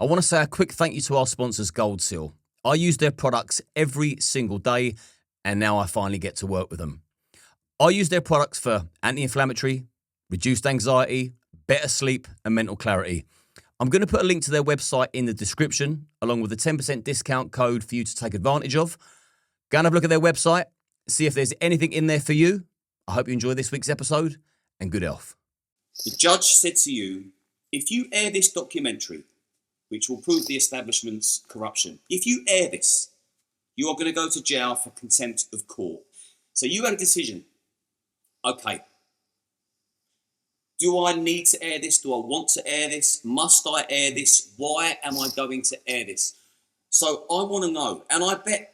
I want to say a quick thank you to our sponsors, Gold Seal. I use their products every single day, and now I finally get to work with them. I use their products for anti-inflammatory, reduced anxiety, better sleep, and mental clarity. I'm going to put a link to their website in the description, along with a 10% discount code for you to take advantage of. Go and have a look at their website, see if there's anything in there for you. I hope you enjoy this week's episode, and good health. The judge said to you, if you air this documentary, which will prove the establishment's corruption, if you air this, you are going to go to jail for contempt of court. So you had a decision. Okay. Do I need to air this? Do I want to air this? Must I air this? Why am I going to air this? So I want to know, and I bet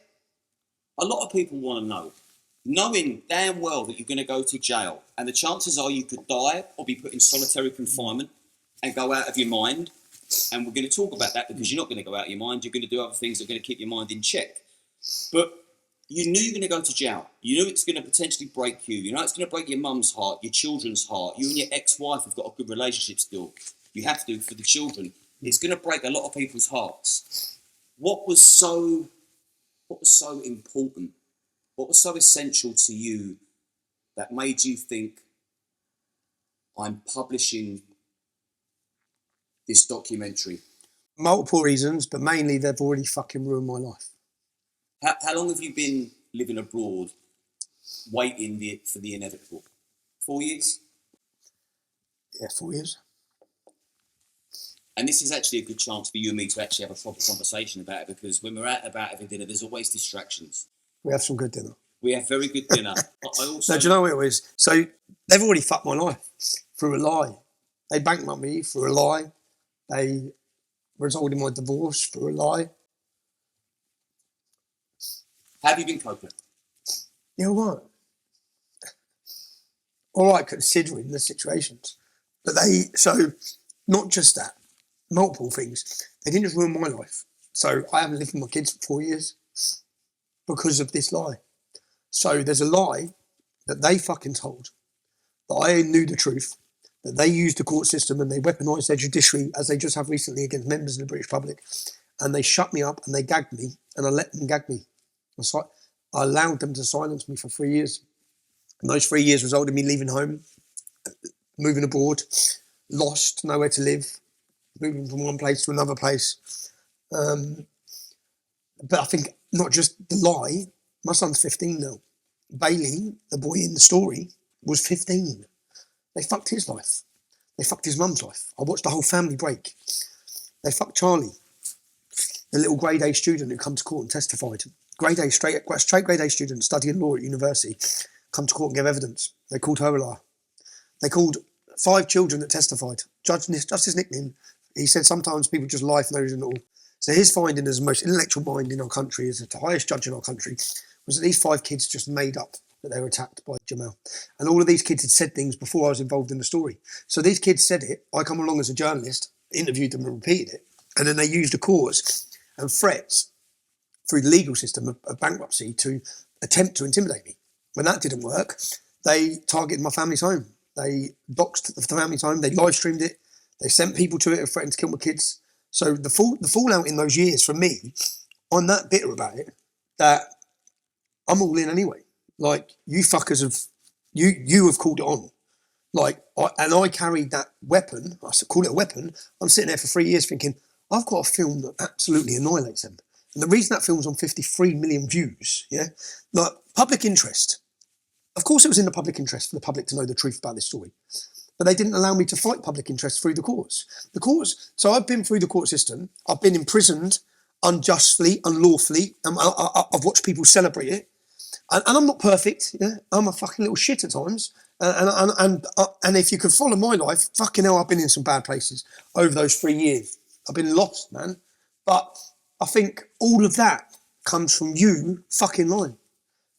a lot of people want to know, knowing damn well that you're going to go to jail, and the chances are you could die or be put in solitary confinement and go out of your mind. And we're going to talk about that because you're not going to go out of your mind. You're going to do other things that are going to keep your mind in check. But you knew you were going to go to jail. You knew it's going to potentially break you. You know it's going to break your mum's heart, your children's heart. You and your ex-wife have got a good relationship still. You have to for the children. It's going to break a lot of people's hearts. What was so important? What was so essential to you that made you think, I'm publishing this documentary? Multiple reasons, but mainly they've already fucking ruined my life. How long have you been living abroad, waiting for the inevitable? 4 years? Yeah, 4 years. And this is actually a good chance for you and me to actually have a proper conversation about it, because when we're out about having dinner, there's always distractions. We have some good dinner. We have very good dinner. But I also... No, do you know what it was? So they've already fucked my life through a lie. They bankrupt me through a lie. They resulted in my divorce through a lie. Have you been coping? Yeah, all right, considering the situations. But so not just that, multiple things. They didn't just ruin my life. So I haven't lived with my kids for 4 years because of this lie. So there's a lie that they fucking told, that I knew the truth, that they used the court system and they weaponised their judiciary, as they just have recently against members of the British public, and they shut me up and they gagged me, and I let them gag me. I allowed them to silence me for 3 years. And those 3 years resulted in me leaving home, moving abroad, lost, nowhere to live, moving from one place to another place. But I think not just the lie, my son's 15 now. Bailey, the boy in the story, was 15. They fucked his life. They fucked his mum's life. I watched the whole family break. They fucked Charlie, the little grade A student who come to court and testified. Straight grade A student studying law at university, come to court and give evidence. They called her a liar. They called 5 children that testified. Justice Nicklin, he said sometimes people just lie for no reason at all. So his finding as the most intellectual mind in our country, as the highest judge in our country, was that these 5 kids just made up that they were attacked by Jamal. And all of these kids had said things before I was involved in the story. So these kids said it, I come along as a journalist, interviewed them and repeated it, and then they used the cause and threats through the legal system of bankruptcy to attempt to intimidate me. When that didn't work, they targeted my family's home. They doxed the family's home, they live streamed it, they sent people to it and threatened to kill my kids. So the fallout in those years for me, I'm that bitter about it that I'm all in anyway. Like, you fuckers you have called it on. Like, I carried that weapon, I call it a weapon. I'm sitting there for 3 years thinking, I've got a film that absolutely annihilates them. And the reason that film's on 53 million views, yeah, like, public interest. Of course it was in the public interest for the public to know the truth about this story. But they didn't allow me to fight public interest through the courts. So I've been through the court system. I've been imprisoned unjustly, unlawfully. And I've watched people celebrate it. And I'm not perfect. Yeah? I'm a fucking little shit at times. And if you could follow my life, fucking hell, I've been in some bad places over those 3 years. I've been lost, man. But I think all of that comes from you fucking lying,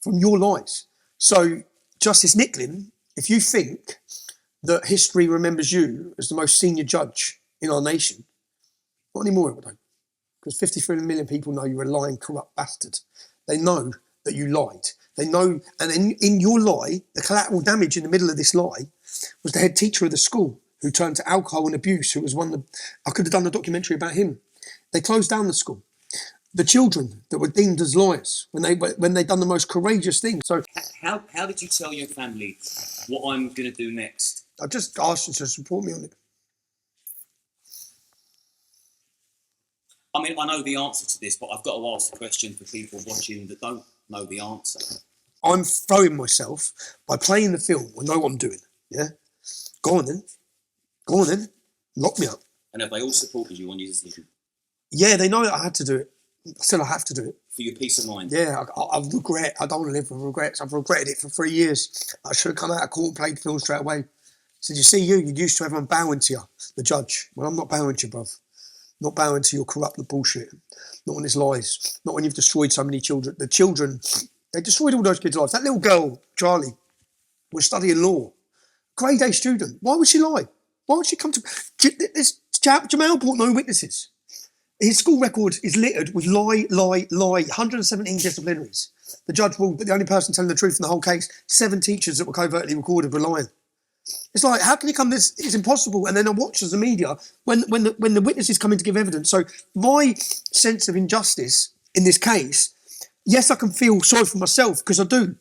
from your lies. So, Justice Nicklin, if you think that history remembers you as the most senior judge in our nation, not anymore, it don't. Because 53 million people know you're a lying, corrupt bastard. They know that you lied. They know, and in your lie, the collateral damage in the middle of this lie was the head teacher of the school who turned to alcohol and abuse, who was I could have done a documentary about him. They closed down the school. The children that were deemed as liars when they done the most courageous thing. So How did you tell your family what I'm going to do next? I just asked them to support me on it. I mean, I know the answer to this, but I've got to ask the question for people watching that don't know the answer. I'm throwing myself by playing the film. I know what I'm doing. Yeah, go on then, lock me up. And have they all supported you on your decision? Yeah, they know that I had to do it. Still, I have to do it. For your peace of mind? Yeah, I regret. I don't want to live with regrets. I've regretted it for 3 years. I should have come out of court and played the film straight away. Said, you see, you're used to everyone bowing to you, the judge. Well, I'm not bowing to you, bruv. Not bowing to your corrupt bullshit. Not when it's lies. Not when you've destroyed so many children. The children, they destroyed all those kids' lives. That little girl, Charlie, was studying law. Grade A student. Why would she lie? Why would she come to... Jamal brought no witnesses. His school record is littered with lie, 117 disciplinaries. The judge ruled that the only person telling the truth in the whole case, 7 teachers that were covertly recorded were lying. It's like, how can you come this? It's impossible. And then I watch as the media, when the witnesses come in to give evidence. So my sense of injustice in this case, yes, I can feel sorry for myself because I do.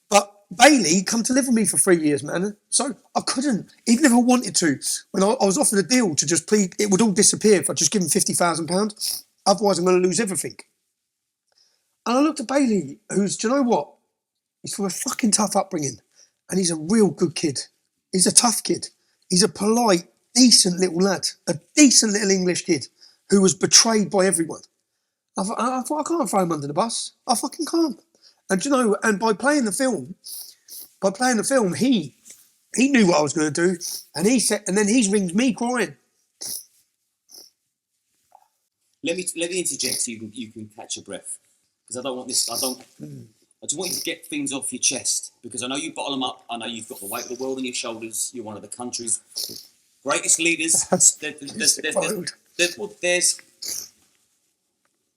But Bailey come to live with me for 3 years, man. So I couldn't, even if I wanted to. When I was offered a deal to just plead, it would all disappear if I just give him £50,000. Otherwise, I'm going to lose everything. And I looked at Bailey, who's, do you know what? He's from a fucking tough upbringing. And he's a real good kid. He's a tough kid. He's a polite, decent little lad. A decent little English kid who was betrayed by everyone. I thought I can't throw him under the bus. I fucking can't. And you know, and by playing the film, he knew what I was going to do, and he said, and then he rings me crying. Let me interject so you can catch your breath, because I don't want this. I just want you to get things off your chest, because I know you bottle them up. I know you've got the weight of the world on your shoulders. You're one of the country's greatest leaders.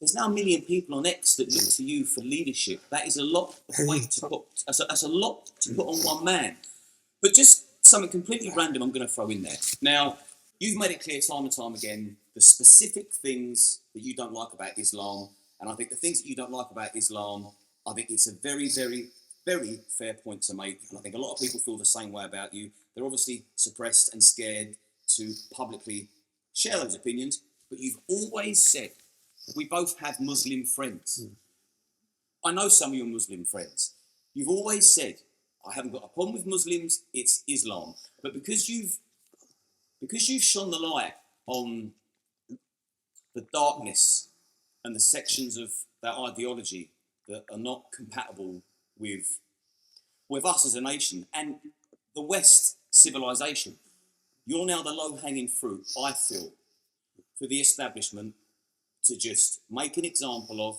There's now 1 million people on X that look to you for leadership. That is a lot of weight to put. That's a lot to put on one man. But just something completely random I'm going to throw in there. Now, you've made it clear time and time again the specific things that you don't like about Islam. And I think the things that you don't like about Islam, I think it's a very, very, very fair point to make. And I think a lot of people feel the same way about you. They're obviously suppressed and scared to publicly share those opinions. But you've always said, we both have Muslim friends. I know some of your Muslim friends. You've always said, I haven't got a problem with Muslims, it's Islam. But because you've shone the light on the darkness and the sections of that ideology that are not compatible with us as a nation and the West civilization, you're now the low-hanging fruit, I feel, for the establishment to just make an example of,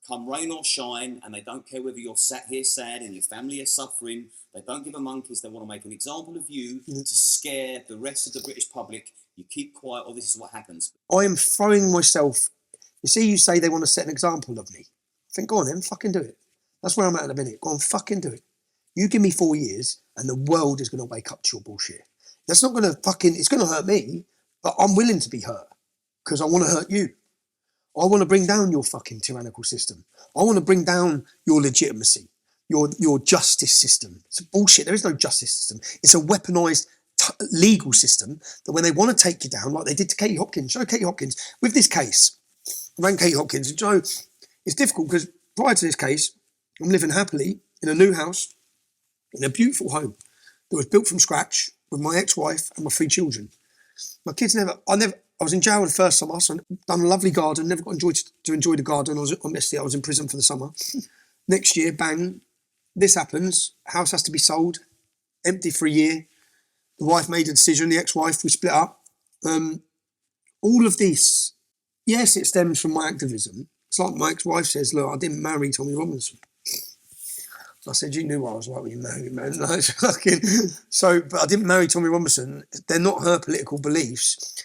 come rain or shine, and they don't care whether you're sat here sad and your family are suffering. They don't give a monkeys. They want to make an example of you to scare the rest of the British public. You keep quiet, or this is what happens. I am throwing myself. You see, you say they want to set an example of me. I think, go on then, fucking do it. That's where I'm at a minute. Go on, fucking do it. You give me 4 years, and the world is going to wake up to your bullshit. That's not going to it's going to hurt me, but I'm willing to be hurt. Because I want to hurt you. I want to bring down your fucking tyrannical system. I want to bring down your legitimacy, your justice system. It's bullshit. There is no justice system. It's a weaponised legal system that when they want to take you down, like they did to Katie Hopkins. You know, Katie Hopkins, with this case, I ran Katie Hopkins. And you know, it's difficult because prior to this case, I'm living happily in a new house, in a beautiful home that was built from scratch with my ex-wife and my 3 children. My kids I was in jail the first summer, so done a lovely garden, never got to enjoy the garden. I was in prison for the summer. Next year, bang, this happens. House has to be sold, empty for a year. The wife made a decision, the ex-wife, we split up. All of this, yes, it stems from my activism. It's like my ex-wife says, look, I didn't marry Tommy Robinson. I said, you knew what I was like when you married me, man. But I didn't marry Tommy Robinson. They're not her political beliefs.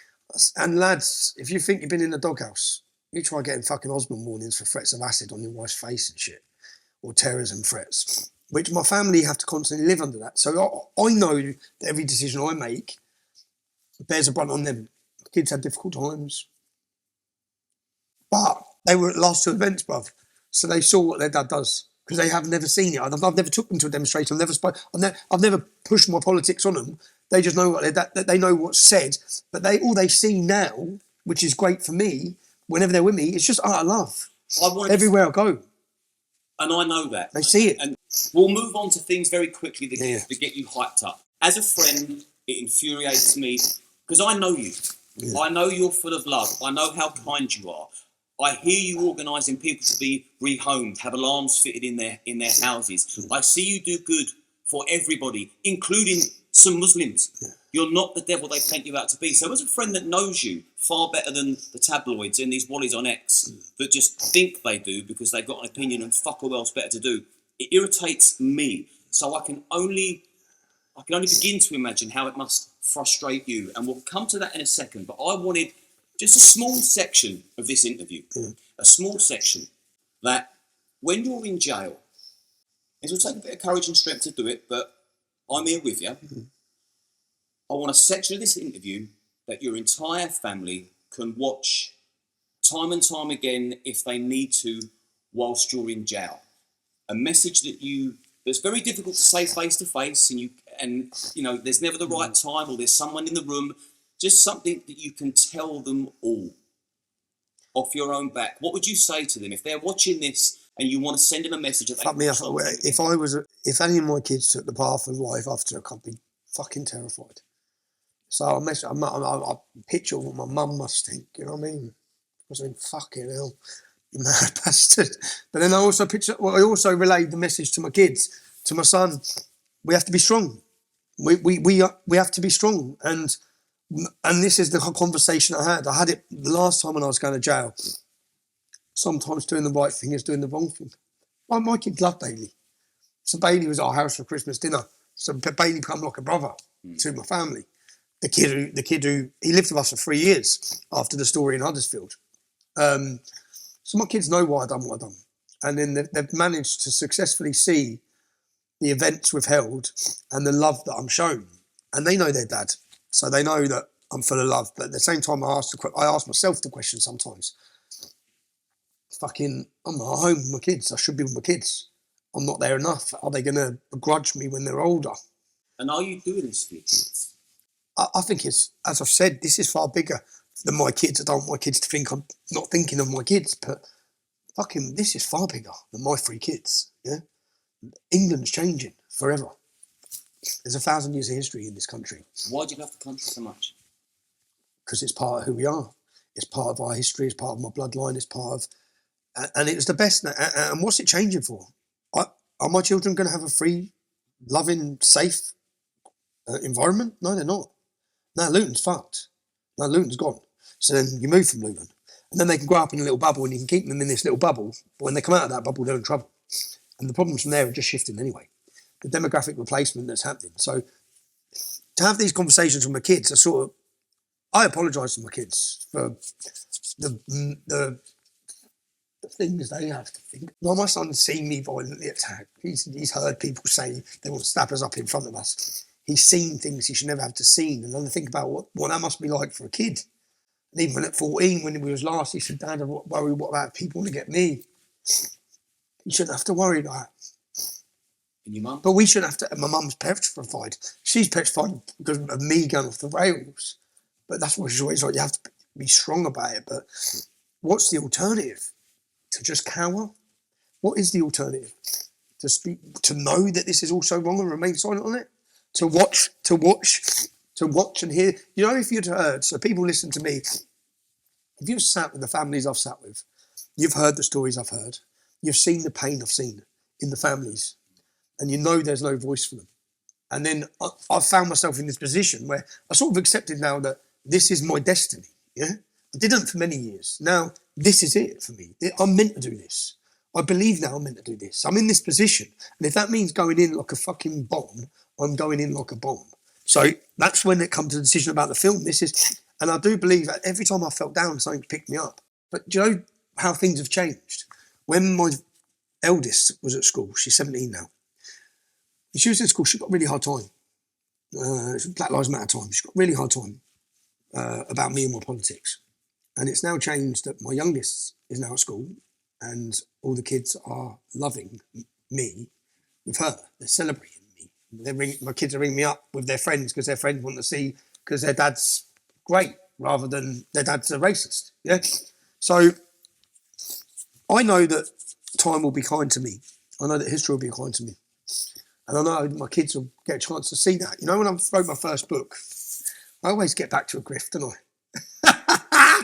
And lads, if you think you've been in the doghouse, you try getting fucking Osborne warnings for threats of acid on your wife's face and shit, or terrorism threats, which my family have to constantly live under that. So I know that every decision I make bears a brunt on them. Kids had difficult times. But they were at the last two events, bruv. So they saw what their dad does. Because they have never seen it. I've never took them to a demonstration. I've never pushed my politics on them. They just know what they know what's said. But all they see now, which is great for me, whenever they're with me, it's just utter love. Everywhere I go. And I know that. They see it. And we'll move on to things very quickly to get you hyped up. As a friend, it infuriates me because I know you. Yeah. I know you're full of love. I know how kind you are. I hear you organising people to be rehomed, have alarms fitted in their houses. I see you do good for everybody, including some Muslims. Yeah. You're not the devil they paint you out to be. So as a friend that knows you far better than the tabloids and these wallies on X that just think they do because they've got an opinion and fuck all else better to do, it irritates me. So I can only begin to imagine how it must frustrate you. And we'll come to that in a second. But I wanted just a small section of this interview, a small section that when you're in jail, it will take a bit of courage and strength to do it, but I'm here with you. I want a section of this interview that your entire family can watch time and time again if they need to whilst you're in jail. A message that's very difficult to say face to face, and you know there's never the right time or there's someone in the room. Just something that you can tell them all off your own back. What would you say to them if they're watching this and you want to send them a message? Fuck me up. If any of my kids took the path of life after, I'd be fucking terrified. So I picture what my mum must think. You know what I mean? I was thinking, fucking hell, you mad bastard. But then I also relayed the message to my kids, to my son. We have to be strong. We have to be strong. And this is the conversation I had. I had it the last time when I was going to jail. Sometimes doing the right thing is doing the wrong thing. My kids love Bailey. So Bailey was at our house for Christmas dinner. So Bailey became like a brother to my family. The kid who he lived with us for 3 years after the story in Huddersfield. So my kids know why I've done what I've done. And then they've managed to successfully see the events we've held and the love that I'm shown. And they know their dad. So they know that I'm full of love, but at the same time, I ask myself the question sometimes. Fucking, I'm not at home with my kids. I should be with my kids. I'm not there enough. Are they going to begrudge me when they're older? And are you doing this for your kids? I think it's, as I've said, this is far bigger than my kids. I don't want my kids to think I'm not thinking of my kids, but fucking, this is far bigger than my 3 kids. Yeah, England's changing forever. There's 1,000 years of history in this country. Why do you love the country so much? Because it's part of who we are. It's part of our history. It's part of my bloodline. It's part of... And it was the best. And what's it changing for? Are my children going to have a free, loving, safe environment? No, they're not. No, Luton's fucked. No, Luton's gone. So then you move from Luton. And then they can grow up in a little bubble and you can keep them in this little bubble. But when they come out of that bubble, they're in trouble. And the problems from there are just shifting anyway. The demographic replacement that's happening. So to have these conversations with my kids, I apologise to my kids for the things they have to think. Now, my son's seen me violently attacked. He's heard people say they want to stab us up in front of us. He's seen things he should never have to seen. And then I think about what that must be like for a kid. And even at 14, when he was last, he said, Dad, I worry what about people want to get me. You shouldn't have to worry about that. And your mum? But we shouldn't have to. My mum's petrified. She's petrified because of me going off the rails. But that's what she's always like. You have to be strong about it. But what's the alternative? To just cower? What is the alternative? To speak, to know that this is also wrong and remain silent on it? To watch and hear. You know, if you'd heard, so people listen to me, if you've sat with the families I've sat with, you've heard the stories I've heard, you've seen the pain I've seen in the families, and you know there's no voice for them. And then I've found myself in this position where I sort of accepted now that this is my destiny, yeah? I didn't for many years. Now, this is it for me. I'm meant to do this. I believe now I'm meant to do this. I'm in this position. And if that means going in like a fucking bomb, I'm going in like a bomb. So that's when it comes to the decision about the film. And I do believe that every time I felt down, something picked me up. But do you know how things have changed? When my eldest was at school, she's 17 now. When she was in school, she got a really hard time. Black Lives Matter time. She got a really hard time about me and my politics. And it's now changed that my youngest is now at school and all the kids are loving me with her. They're celebrating me. My kids are ringing me up with their friends because their friends want to see because their dad's great rather than their dad's a racist. Yeah. So I know that time will be kind to me. I know that history will be kind to me. And I know my kids will get a chance to see that. You know, when I wrote my first book, I always get back to a grift, don't I?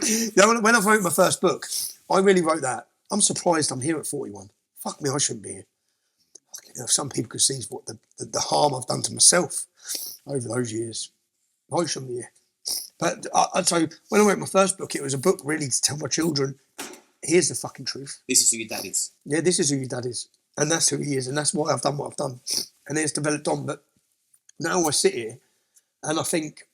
You know, when I wrote my first book, I really wrote that. I'm surprised I'm here at 41. Fuck me, I shouldn't be here. You know, some people could see what the harm I've done to myself over those years. I shouldn't be here. But so when I wrote my first book, it was a book really to tell my children, here's the fucking truth. This is who your dad is. Yeah, this is who your dad is. And that's who he is. And that's why I've done what I've done. And it's developed on. But now I sit here and I think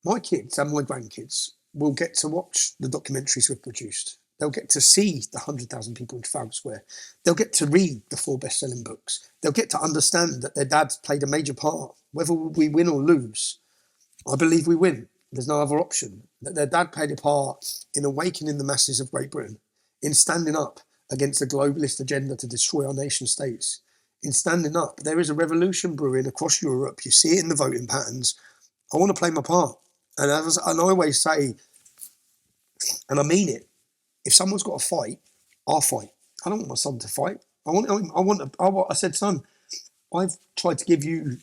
my kids and my grandkids will get to watch the documentaries we've produced. They'll get to see the 100,000 people in Trafalgar Square. They'll get to read the 4 best-selling books. They'll get to understand that their dad's played a major part. Whether we win or lose, I believe we win. There's no other option. That their dad played a part in awakening the masses of Great Britain, in standing up against the globalist agenda to destroy our nation states, in standing up. There is a revolution brewing across Europe. You see it in the voting patterns. I want to play my part. And I always say, and I mean it, if someone's got to fight, I'll fight. I don't want my son to fight. I said, son, I've tried to give you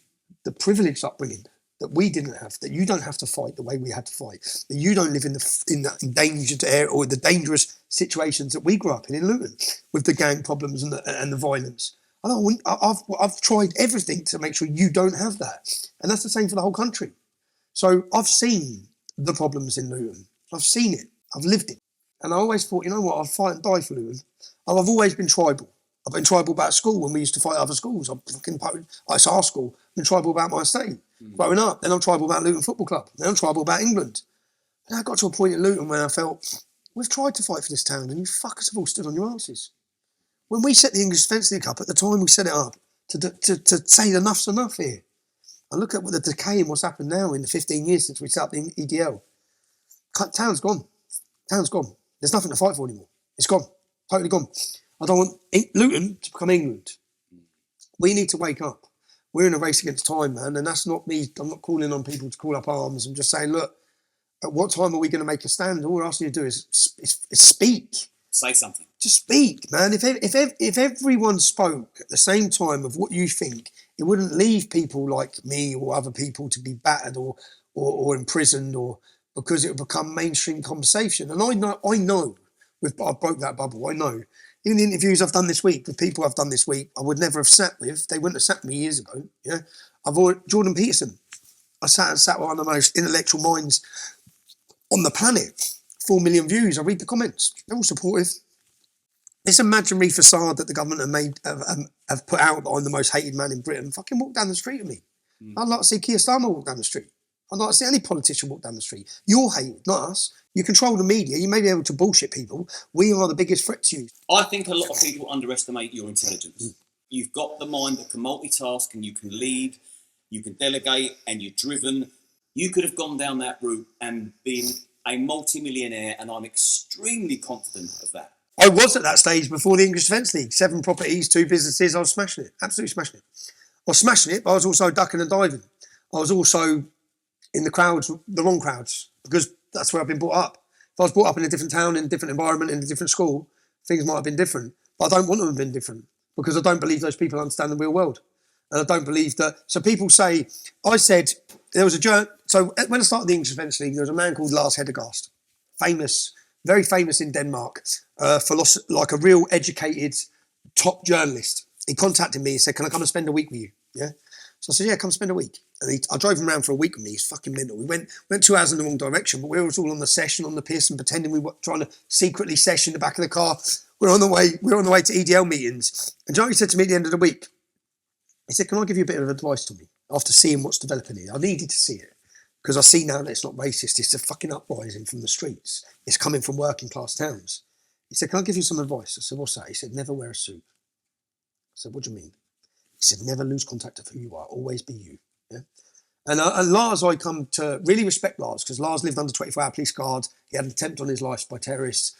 the privileged upbringing that we didn't have, that you don't have to fight the way we had to fight, that you don't live in the endangered area or the dangerous situations that we grew up in Luton with the gang problems and the violence. I've tried everything to make sure you don't have that. And that's the same for the whole country. So I've seen the problems in Luton. I've seen it. I've lived it. And I always thought, you know what, I'll fight and die for Luton. I've always been tribal. I've been tribal about school when we used to fight other schools. It's our school. I've been tribal about my estate. Growing up, then I'm tribal about Luton Football Club. Then I'm tribal about England. And I got to a point in Luton where I felt, we've tried to fight for this town and you fuckers have all stood on your asses. When we set the English Defence League up, at the time we set it up to say enough's enough here. I look at the decay and what's happened now in the 15 years since we set up the EDL. Town's gone. Town's gone. There's nothing to fight for anymore. It's gone. Totally gone. I don't want Luton to become England. We need to wake up. We're in a race against time, man, and that's not me. I'm not calling on people to call up arms. I'm just saying, look, at what time are we going to make a stand? All we're asking you to do is speak. Say something. Just speak, man. If everyone spoke at the same time of what you think, it wouldn't leave people like me or other people to be battered or imprisoned or because it would become mainstream conversation. And I know, I broke that bubble. I know. Even the interviews I've done this week with people I've done this week, I would never have sat with. They wouldn't have sat with me years ago. Yeah, Jordan Peterson. I sat with one of the most intellectual minds on the planet. 4 million views. I read the comments. They're all supportive. This imaginary facade that the government have put out that I'm the most hated man in Britain. Fucking walk down the street with me. I'd like to see Keir Starmer walk down the street. I'd like to see any politician walk down the street. You're hated, not us. You control the media. You may be able to bullshit people. We are the biggest threat to you. I think a lot of people underestimate your intelligence. You've got the mind that can multitask and you can lead, you can delegate, and you're driven. You could have gone down that route and been a multi-millionaire, and I'm extremely confident of that. I was at that stage before the English Defence League. 7 properties, 2 businesses. I was smashing it. Absolutely smashing it. I was smashing it, but I was also ducking and diving. I was also in the crowds, the wrong crowds, because that's where I've been brought up. If I was brought up in a different town, in a different environment, in a different school, things might have been different. But I don't want them to have been different because I don't believe those people understand the real world. And I don't believe that. So people say, I said, there was a journal. So when I started the English Defence League, there was a man called Lars Hedegaard, famous, very famous in Denmark, like a real educated top journalist. He contacted me and said, can I come and spend a week with you? Yeah. So I said, yeah, come spend a week. And I drove him around for a week with me. He's fucking mental. We went 2 hours in the wrong direction, but we were all on the session on the piss and pretending we were trying to secretly session in the back of the car. We were on the way to EDL meetings. And Johnny said to me at the end of the week, he said, can I give you a bit of advice, Tommy? After seeing what's developing here. I needed to see it. Because I see now that it's not racist. It's a fucking uprising from the streets. It's coming from working class towns. He said, can I give you some advice? I said, what's that? He said, never wear a suit. I said, what do you mean? He said, never lose contact of who you are. Always be you. Yeah. And Lars, I come to really respect Lars, because Lars lived under 24-hour police guard. He had an attempt on his life by terrorists.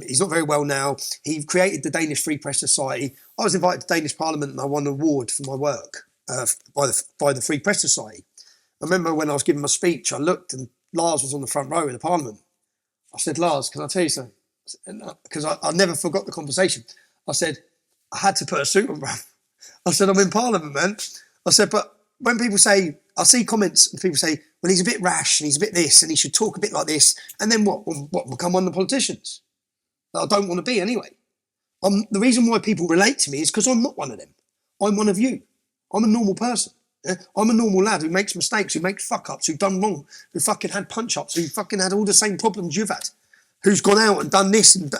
He's not very well now. He created the Danish Free Press Society. I was invited to Danish Parliament and I won an award for my work by the Free Press Society. I remember when I was giving my speech, I looked and Lars was on the front row in the Parliament. I said, Lars, can I tell you something? Because I never forgot the conversation. I said, I had to put a suit on, bruv. I said, I'm in Parliament, man. I said, but when people say, I see comments and people say, well, he's a bit rash and he's a bit this and he should talk a bit like this. And then what become one of the politicians? That I don't want to be anyway. The reason why people relate to me is because I'm not one of them. I'm one of you. I'm a normal person. Yeah? I'm a normal lad who makes mistakes, who makes fuck-ups, who've done wrong, who fucking had punch-ups, who fucking had all the same problems you've had, who's gone out and done this and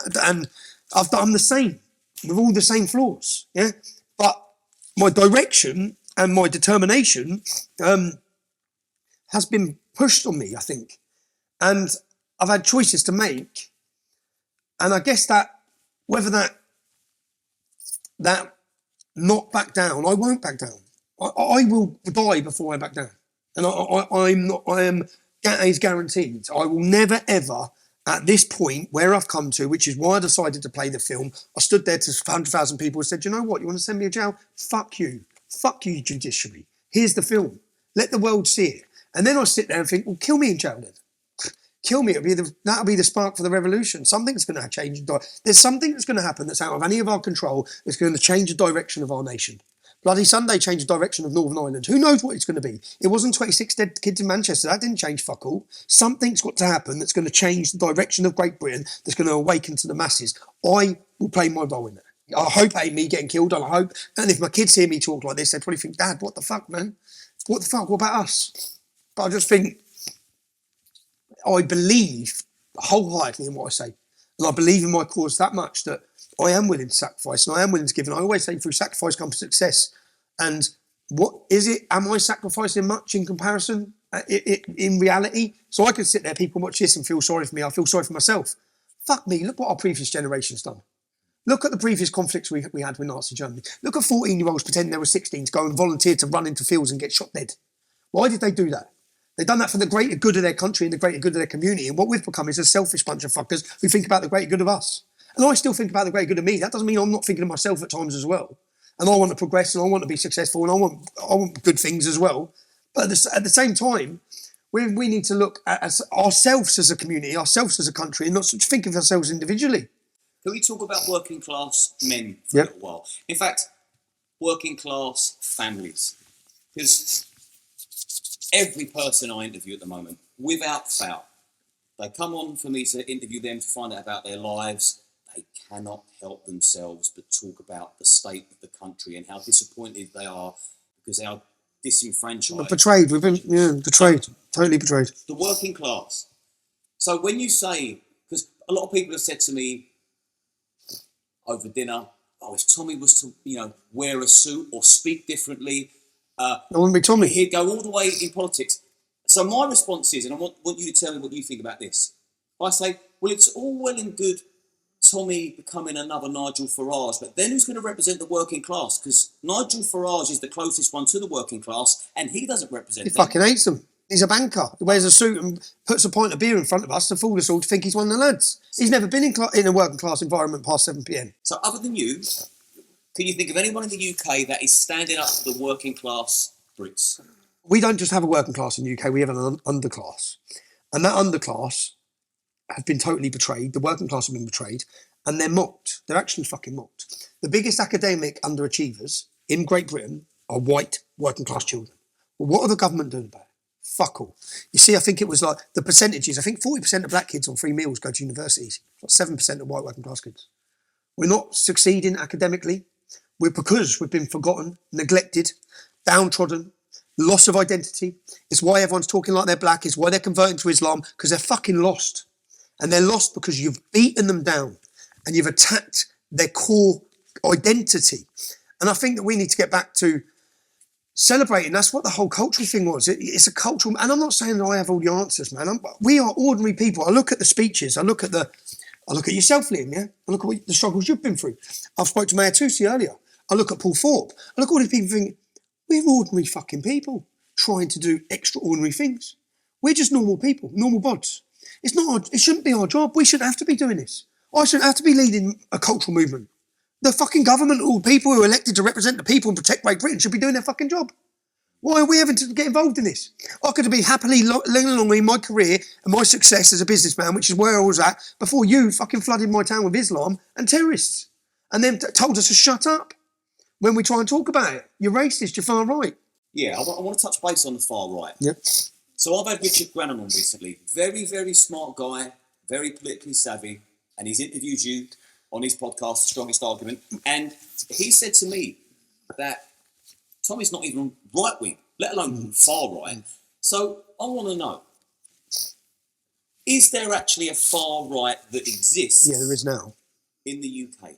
I'm the same, with all the same flaws. Yeah, but my direction and my determination has been pushed on me, I think, and I've had choices to make, and I guess that whether that not back down, I won't back down. I will die before I back down, and I am guaranteed. I will never ever, at this point where I've come to, which is why I decided to play the film. I stood there to 100,000 people and said, you know what? You want to send me to jail? Fuck you, judiciary. Here's the film. Let the world see it. And then I sit there and think, well, kill me in jail then. Kill me. That'll be the spark for the revolution. Something's going to change. There's something that's going to happen that's out of any of our control that's going to change the direction of our nation. Bloody Sunday changed the direction of Northern Ireland. Who knows what it's going to be? It wasn't 26 dead kids in Manchester. That didn't change fuck all. Something's got to happen that's going to change the direction of Great Britain, that's going to awaken to the masses. I will play my role in that. I hope it ain't me getting killed, and I hope. And if my kids hear me talk like this, they probably think, Dad, what the fuck, man? What the fuck? What about us? But I just think, I believe wholeheartedly in what I say. And I believe in my cause that much that I am willing to sacrifice and I am willing to give. And I always say through sacrifice comes success. And what is it? Am I sacrificing much in comparison in reality? So I can sit there, people watch this and feel sorry for me. I feel sorry for myself. Fuck me. Look what our previous generation's done. Look at the previous conflicts we had with Nazi Germany. Look at 14-year-olds pretending they were 16 to go and volunteer to run into fields and get shot dead. Why did they do that? They've done that for the greater good of their country and the greater good of their community. And what we've become is a selfish bunch of fuckers who think about the greater good of us. And I still think about the greater good of me. That doesn't mean I'm not thinking of myself at times as well. And I want to progress and I want to be successful and I want good things as well. But at the same time, we need to look at ourselves as a community, ourselves as a country, and not think of ourselves individually. Can we talk about working class men for a little while? In fact, working class families. Because every person I interview at the moment, without fail, they come on for me to interview them to find out about their lives. They cannot help themselves but talk about the state of the country and how disappointed they are because they are disenfranchised. Betrayed. We've been betrayed. Totally betrayed. The working class. So when you say, because a lot of people have said to me over dinner, oh, if Tommy was to, wear a suit or speak differently, I wouldn't be Tommy. He'd go all the way in politics. So my response is, and I want you to tell me what you think about this. I say, well, it's all well and good Tommy becoming another Nigel Farage, but then who's going to represent the working class? Because Nigel Farage is the closest one to the working class, and he doesn't represent them. He fucking hates them. He's a banker. He wears a suit and puts a pint of beer in front of us to fool us all to think he's one of the lads. He's never been in a working class environment past 7 p.m. So other than you, can you think of anyone in the UK that is standing up to the working class Brits? We don't just have a working class in the UK, we have an underclass. And that underclass have been totally betrayed. The working class have been betrayed. And they're mocked. They're actually fucking mocked. The biggest academic underachievers in Great Britain are white working class children. Well, what are the government doing about it? Fuck all. You see, I think it was like the percentages. I think 40% of black kids on free meals go to universities. 7% of white working class kids. We're not succeeding academically. Because we've been forgotten, neglected, downtrodden, loss of identity. It's why everyone's talking like they're black. It's why they're converting to Islam, because they're fucking lost. And they're lost because you've beaten them down and you've attacked their core identity. And I think that we need to get back to celebrating. That's what the whole cultural thing was. It's a cultural, and I'm not saying that I have all the answers, man. We are ordinary people. I look at the speeches. I look at yourself, Liam, yeah? I look at the struggles you've been through. I've spoke to Mayor Tusi earlier. I look at Paul Thorpe. I look at all these people thinking, we're ordinary fucking people trying to do extraordinary things. We're just normal people, normal bods. It shouldn't be our job. We shouldn't have to be doing this. I shouldn't have to be leading a cultural movement. The fucking government or people who are elected to represent the people and protect Great Britain should be doing their fucking job. Why are we having to get involved in this? I could have been happily living along in my career and my success as a businessman, which is where I was at, before you fucking flooded my town with Islam and terrorists. And then told us to shut up when we try and talk about it. You're racist, you're far right. Yeah, I want to touch base on the far right. Yep. So I've had Richard Grannon on recently. Very, very smart guy, very politically savvy, and he's interviewed you on his podcast, Strongest Argument, and he said to me that Tommy's not even right-wing, let alone far right. So I want to know, is there actually a far right that exists? Yeah, there is now. In the UK?